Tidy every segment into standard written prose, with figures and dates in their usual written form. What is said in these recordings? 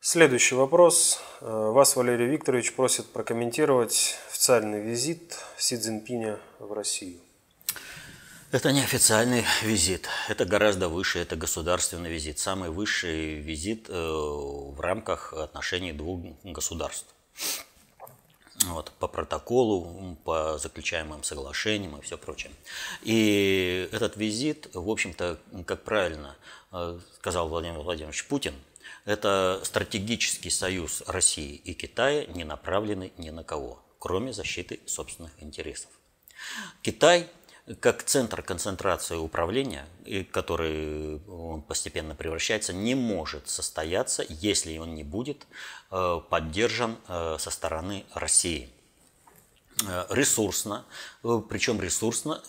Следующий вопрос. Вас Валерий Викторович просит прокомментировать официальный визит Си Цзиньпиня в Россию. Это не официальный визит, это гораздо выше, это государственный визит, самый высший визит в рамках отношений двух государств. Вот, по протоколу, по заключаемым соглашениям и все прочее. И этот визит, в общем-то, как правильно сказал Владимир Владимирович Путин, это стратегический союз России и Китая, не направленный ни на кого, кроме защиты собственных интересов. Китай, как центр концентрации управления, который он постепенно превращается, не может состояться, если он не будет поддержан со стороны России. Ресурсно, причем ресурсно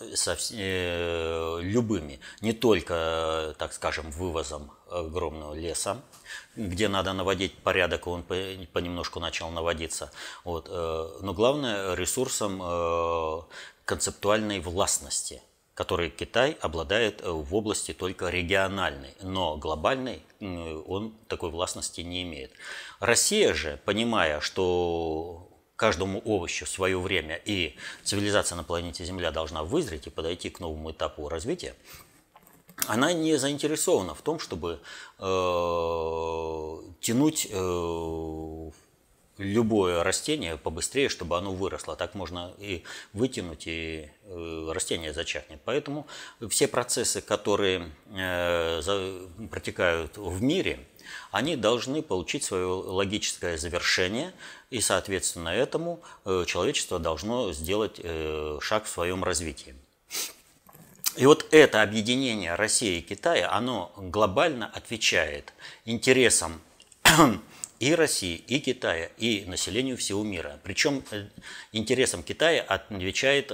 любыми, не только, так скажем, вывозом огромного леса, где надо наводить порядок, он понемножку начал наводиться, вот, но главное ресурсом концептуальной властности, который Китай обладает в области только региональной, но глобальной он такой властности не имеет. Россия же, понимая, что каждому овощу свое время и цивилизация на планете Земля должна вызреть и подойти к новому этапу развития, она не заинтересована в том, чтобы тянуть любое растение побыстрее, чтобы оно выросло. Так можно и вытянуть, и растение зачахнет. Поэтому все процессы, которые протекают в мире, они должны получить свое логическое завершение, и, соответственно, этому человечество должно сделать шаг в своем развитии. И вот это объединение России и Китая, оно глобально отвечает интересам и России, и Китая, и населению всего мира. Причем интересам Китая отвечает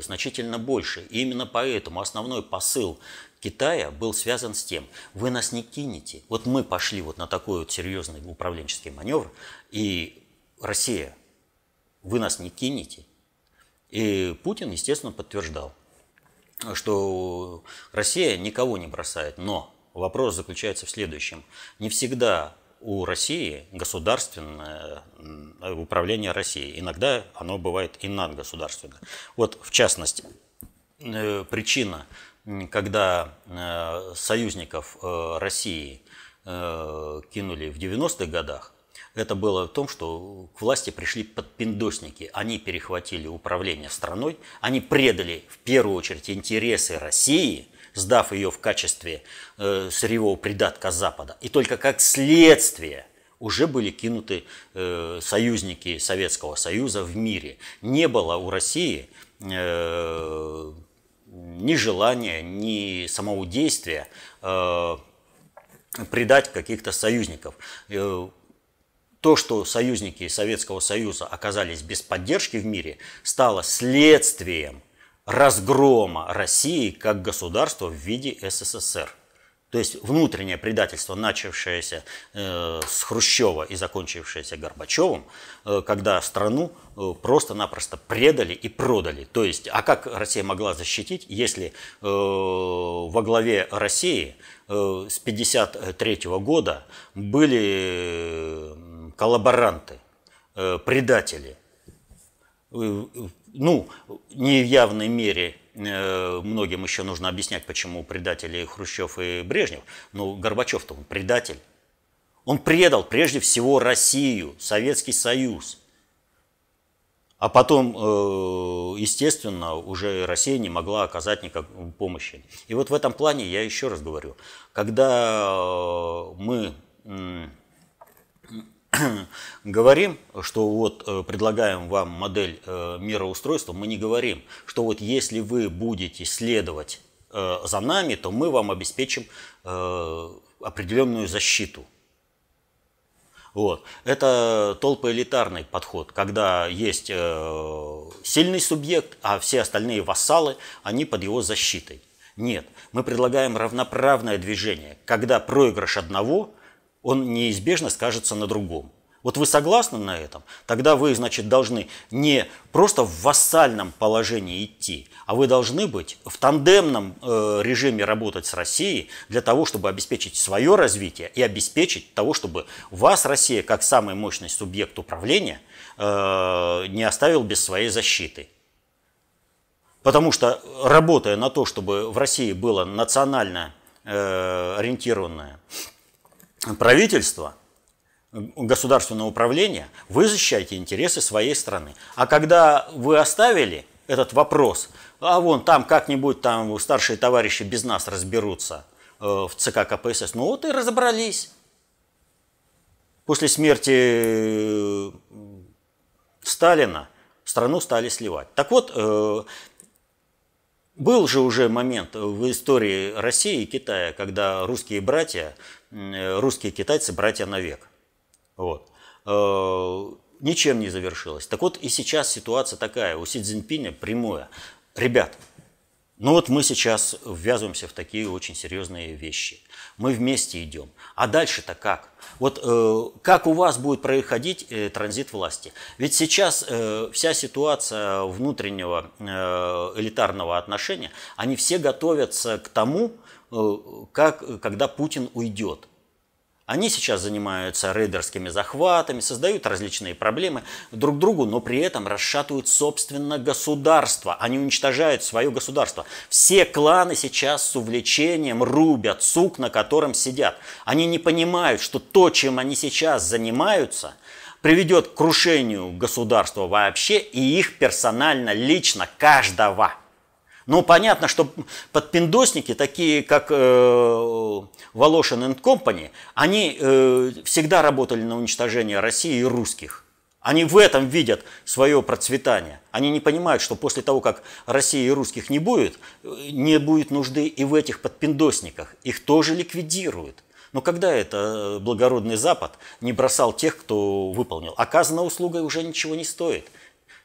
значительно больше. И именно поэтому основной посыл Китая был связан с тем: вы нас не кинете. Вот мы пошли вот на такой вот серьезный управленческий маневр, и Россия, вы нас не кинете. И Путин, естественно, подтверждал, что Россия никого не бросает. Но вопрос заключается в следующем. Не всегда у России государственное управление Россией. Иногда оно бывает и надгосударственное. Вот, в частности, причина, когда союзников России кинули в 90-х годах, это было в том, что к власти пришли подпиндосники. Они перехватили управление страной, они предали в первую очередь интересы России, сдав ее в качестве сырьевого придатка Запада. И только как следствие уже были кинуты союзники Советского Союза в мире. Не было у России ни желания, ни самого действия предать каких-то союзников. То, что союзники Советского Союза оказались без поддержки в мире, стало следствием разгрома России как государства в виде СССР. То есть внутреннее предательство, начавшееся с Хрущева и закончившееся Горбачевым, когда страну просто-напросто предали и продали. То есть, а как Россия могла защитить, если во главе России с 1953 года были коллаборанты, предатели? Ну, не в явной мере, многим еще нужно объяснять, почему предатели Хрущев и Брежнев, но Горбачев-то он предатель. Он предал прежде всего Россию, Советский Союз. А потом, естественно, уже Россия не могла оказать никакой помощи. И вот в этом плане я еще раз говорю, когда мы говорим, что вот предлагаем вам модель мироустройства, мы не говорим, что вот если вы будете следовать за нами, то мы вам обеспечим определенную защиту. Вот. Это толпоэлитарный подход, когда есть сильный субъект, а все остальные вассалы, они под его защитой. Нет, мы предлагаем равноправное движение, когда проигрыш одного, он неизбежно скажется на другом. Вот вы согласны на этом? Тогда вы, значит, должны не просто в вассальном положении идти, а вы должны быть в тандемном режиме работать с Россией для того, чтобы обеспечить свое развитие и обеспечить того, чтобы вас Россия, как самый мощный субъект управления, не оставил без своей защиты. Потому что, работая на то, чтобы в России было национально ориентированное правительство, государственное управление, вы защищаете интересы своей страны. А когда вы оставили этот вопрос, а вон там как-нибудь там старшие товарищи без нас разберутся в ЦК КПСС, ну вот и разобрались. После смерти Сталина страну стали сливать. Так вот, был же уже момент в истории России и Китая, когда русские китайцы братья навек. Вот. Ничем не завершилось. Так вот и сейчас ситуация такая, у Си Цзиньпиня прямое. Ребят, ну вот мы сейчас ввязываемся в такие очень серьезные вещи. Мы вместе идем. А дальше-то как? Вот как у вас будет происходить транзит власти? Ведь сейчас вся ситуация внутреннего элитарного отношения, они все готовятся к тому, когда Путин уйдет. Они сейчас занимаются рейдерскими захватами, создают различные проблемы друг другу, но при этом расшатывают собственно государство. Они уничтожают свое государство. Все кланы сейчас с увлечением рубят сук, на котором сидят. Они не понимают, что то, чем они сейчас занимаются, приведет к крушению государства вообще и их персонально, лично, каждого. Ну, понятно, что подпиндосники, такие как Волошин и Компани, они всегда работали на уничтожение России и русских. Они в этом видят свое процветание. Они не понимают, что после того, как России и русских не будет нужды и в этих подпиндосниках. Их тоже ликвидируют. Но когда это благородный Запад не бросал тех, кто выполнил? Оказанная услуга уже ничего не стоит.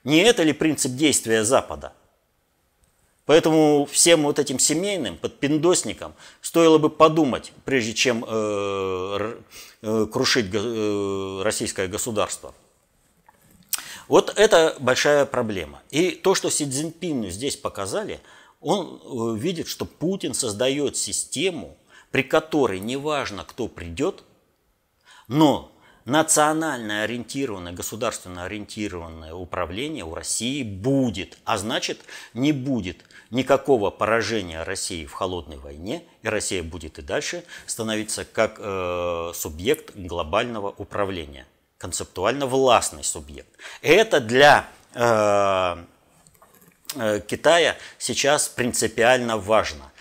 Не это ли принцип действия Запада? Поэтому всем вот этим семейным подпиндосникам стоило бы подумать, прежде чем крушить российское государство. Вот это большая проблема. И то, что Си Цзиньпину здесь показали, он видит, что Путин создает систему, при которой неважно, кто придет, но национально ориентированное, государственно ориентированное управление у России будет. А значит, не будет никакого поражения России в холодной войне, и Россия будет и дальше становиться как субъект глобального управления, концептуально властный субъект. Это для Китая сейчас принципиально важно.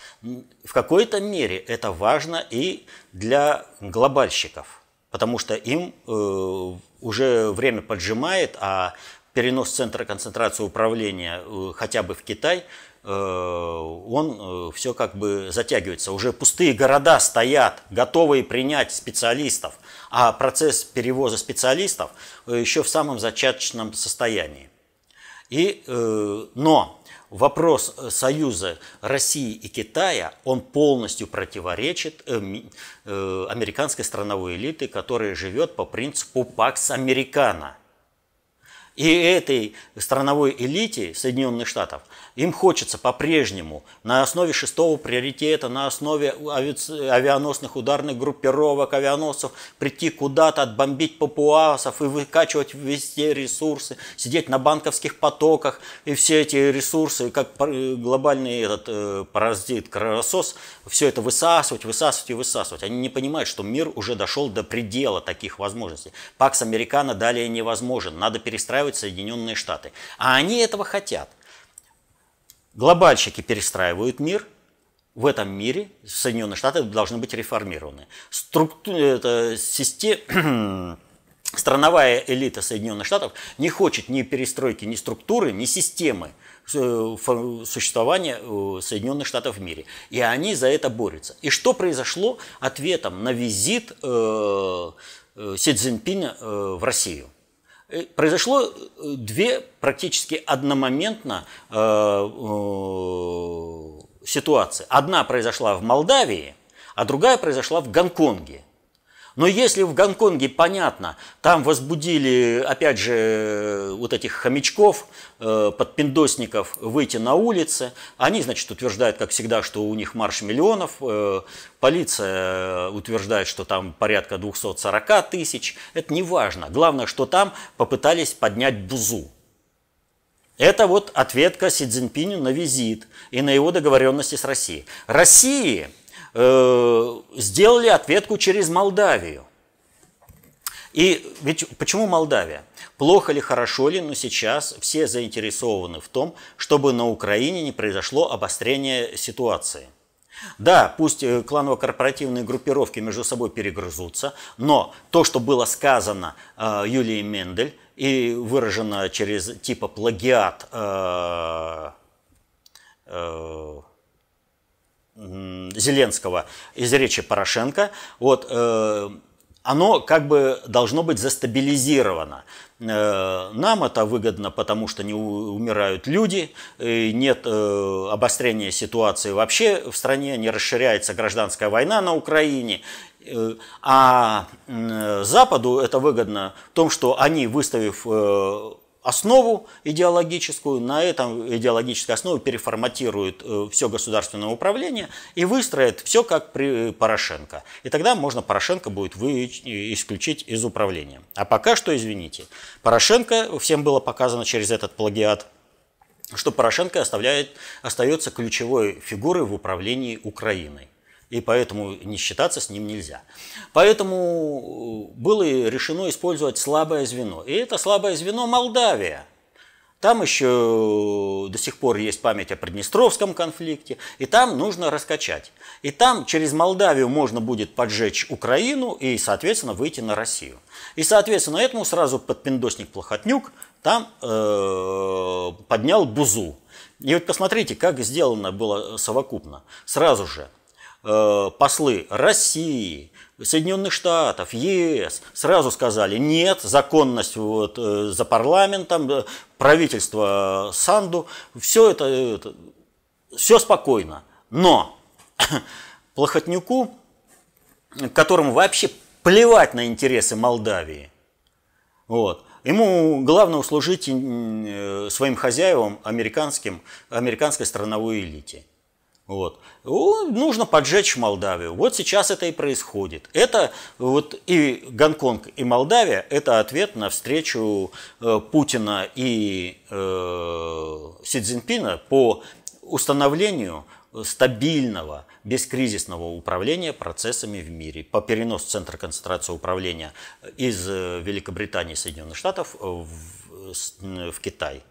В какой-то мере это важно и для глобальщиков, потому что им уже время поджимает, а перенос центра концентрации управления хотя бы в Китай, он все как бы затягивается. Уже пустые города стоят, готовые принять специалистов, а процесс перевоза специалистов еще в самом зачаточном состоянии. Но вопрос союза России и Китая, он полностью противоречит американской страновой элиты, которая живет по принципу Pax Americana. И этой страновой элите Соединенных Штатов им хочется по-прежнему на основе 6-го приоритета, на основе авианосных ударных группировок, авианосцев прийти куда-то, отбомбить папуасов и выкачивать везде ресурсы, сидеть на банковских потоках и все эти ресурсы, как глобальный этот паразит, кровосос, все это высасывать, высасывать и высасывать. Они не понимают, что мир уже дошел до предела таких возможностей. Пакс Американо далее невозможен, надо перестраивать Соединенные Штаты. А они этого хотят. Глобальщики перестраивают мир. В этом мире Соединенные Штаты должны быть реформированы. Страновая элита Соединенных Штатов не хочет ни перестройки, ни структуры, ни системы существования Соединенных Штатов в мире. И они за это борются. И что произошло ответом на визит Си Цзиньпиня в Россию? Произошло две практически одномоментно ситуации. Одна произошла в Молдавии, а другая произошла в Гонконге. Но если в Гонконге, понятно, там возбудили, опять же, вот этих хомячков, подпиндосников выйти на улицы, они, значит, утверждают, как всегда, что у них марш миллионов, полиция утверждает, что там порядка 240 тысяч, это не важно. Главное, что там попытались поднять бузу. Это вот ответка Си Цзиньпиню на визит и на его договоренности с Россией. России сделали ответку через Молдавию. И ведь почему Молдавия? Плохо ли, хорошо ли, но сейчас все заинтересованы в том, чтобы на Украине не произошло обострение ситуации. Да, пусть кланово-корпоративные группировки между собой перегрызутся, но то, что было сказано Юлией Мендель и выражено через типа плагиат Зеленского из речи Порошенко, вот, оно как бы должно быть застабилизировано. Нам это выгодно, потому что не умирают люди, нет обострения ситуации вообще в стране, не расширяется гражданская война на Украине. А Западу это выгодно в том, что они, выставив основу идеологическую, на этом идеологической основе переформатируют все государственное управление и выстроят все как при Порошенко. И тогда можно Порошенко будет исключить из управления. А пока что, извините, Порошенко, всем было показано через этот плагиат, что Порошенко остается ключевой фигурой в управлении Украиной. И поэтому не считаться с ним нельзя. Поэтому было решено использовать слабое звено. И это слабое звено Молдавия. Там еще до сих пор есть память о Приднестровском конфликте. И там нужно раскачать. И там через Молдавию можно будет поджечь Украину и, соответственно, выйти на Россию. И, соответственно, этому сразу подпиндосник Плохотнюк там поднял бузу. И вот посмотрите, как сделано было совокупно. Сразу же послы России, Соединенных Штатов, ЕС сразу сказали: нет, законность вот, за парламентом, правительство Санду, все это все спокойно. Но Плохотнюку, которому вообще плевать на интересы Молдавии, вот, ему главное услужить своим хозяевам, американской страновой элите. Вот. Нужно поджечь Молдавию. Вот сейчас это и происходит. Это вот и Гонконг, и Молдавия – это ответ на встречу Путина и Си Цзиньпина по установлению стабильного, бескризисного управления процессами в мире, по переносу центра концентрации управления из Великобритании и Соединенных Штатов в Китай.